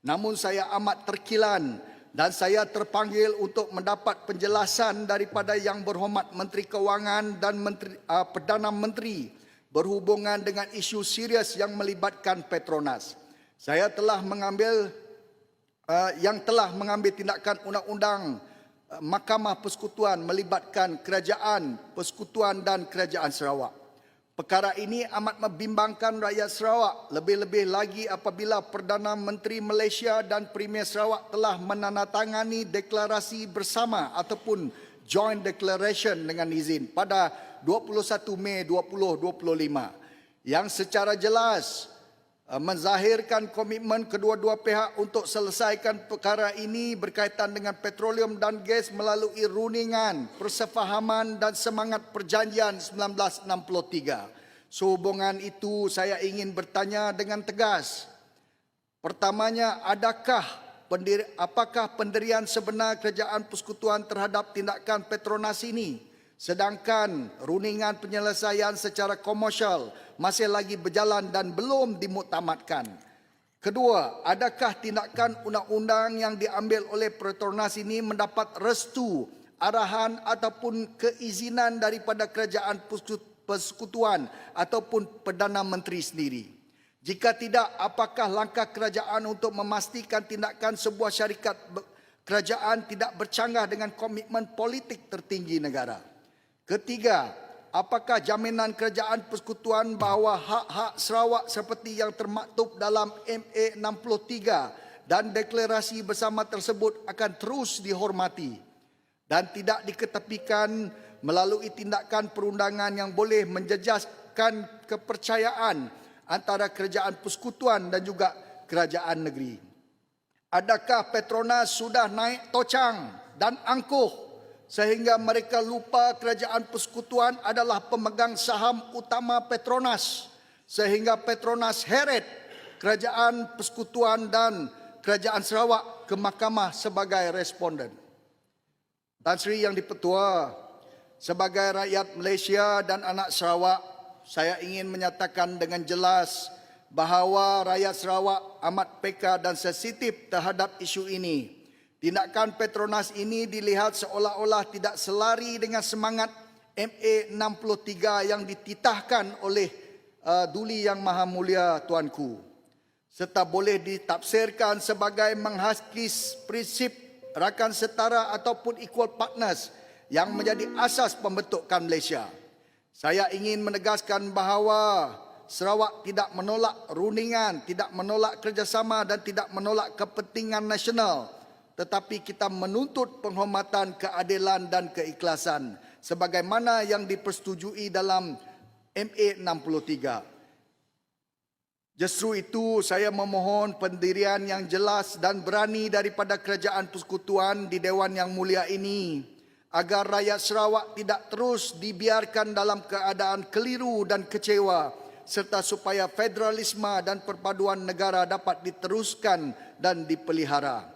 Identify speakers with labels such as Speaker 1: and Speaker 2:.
Speaker 1: Namun saya amat terkilan dan saya terpanggil untuk mendapat penjelasan daripada Yang Berhormat Menteri Kewangan dan Perdana Menteri berhubungan dengan isu serius yang melibatkan Petronas. Saya telah mengambil tindakan undang-undang Mahkamah Persekutuan melibatkan Kerajaan Persekutuan dan Kerajaan Sarawak. Perkara ini amat membimbangkan rakyat Sarawak, lebih-lebih lagi apabila Perdana Menteri Malaysia dan Premier Sarawak telah menandatangani deklarasi bersama ataupun Joint Declaration dengan izin pada 21 Mei 2025 yang secara jelas menzahirkan komitmen kedua-dua pihak untuk selesaikan perkara ini berkaitan dengan petroleum dan gas melalui rundingan, persefahaman dan semangat perjanjian 1963. Sehubungan itu saya ingin bertanya dengan tegas. Pertamanya, apakah pendirian sebenar Kerajaan Persekutuan terhadap tindakan Petronas ini? Sedangkan rundingan penyelesaian secara komersial masih lagi berjalan dan belum dimuktamadkan. Kedua, adakah tindakan undang-undang yang diambil oleh Petronas ini mendapat restu, arahan ataupun keizinan daripada Kerajaan Persekutuan ataupun Perdana Menteri sendiri? Jika tidak, apakah langkah kerajaan untuk memastikan tindakan sebuah syarikat kerajaan tidak bercanggah dengan komitmen politik tertinggi negara? Ketiga, apakah jaminan Kerajaan Persekutuan bahawa hak-hak Sarawak seperti yang termaktub dalam MA 63 dan deklarasi bersama tersebut akan terus dihormati dan tidak diketepikan melalui tindakan perundangan yang boleh menjejaskan kepercayaan antara Kerajaan Persekutuan dan juga kerajaan negeri? Adakah Petronas sudah naik tocang dan angkuh sehingga mereka lupa Kerajaan Persekutuan adalah pemegang saham utama Petronas, sehingga Petronas heret Kerajaan Persekutuan dan Kerajaan Sarawak ke mahkamah sebagai responden? Tan Sri Yang Dipertua, sebagai rakyat Malaysia dan anak Sarawak, saya ingin menyatakan dengan jelas bahawa rakyat Sarawak amat peka dan sensitif terhadap isu ini. Tindakan Petronas ini dilihat seolah-olah tidak selari dengan semangat MA 63 yang dititahkan oleh Duli Yang Maha Mulia Tuanku, serta boleh ditafsirkan sebagai menghakis prinsip rakan setara ataupun equal partners yang menjadi asas pembentukan Malaysia. Saya ingin menegaskan bahawa Sarawak tidak menolak rundingan, tidak menolak kerjasama dan tidak menolak kepentingan nasional, tetapi kita menuntut penghormatan, keadilan dan keikhlasan sebagaimana yang dipersetujui dalam MA 63. Justru itu saya memohon pendirian yang jelas dan berani daripada Kerajaan Persekutuan di Dewan Yang Mulia ini agar rakyat Sarawak tidak terus dibiarkan dalam keadaan keliru dan kecewa, serta supaya federalisme dan perpaduan negara dapat diteruskan dan dipelihara.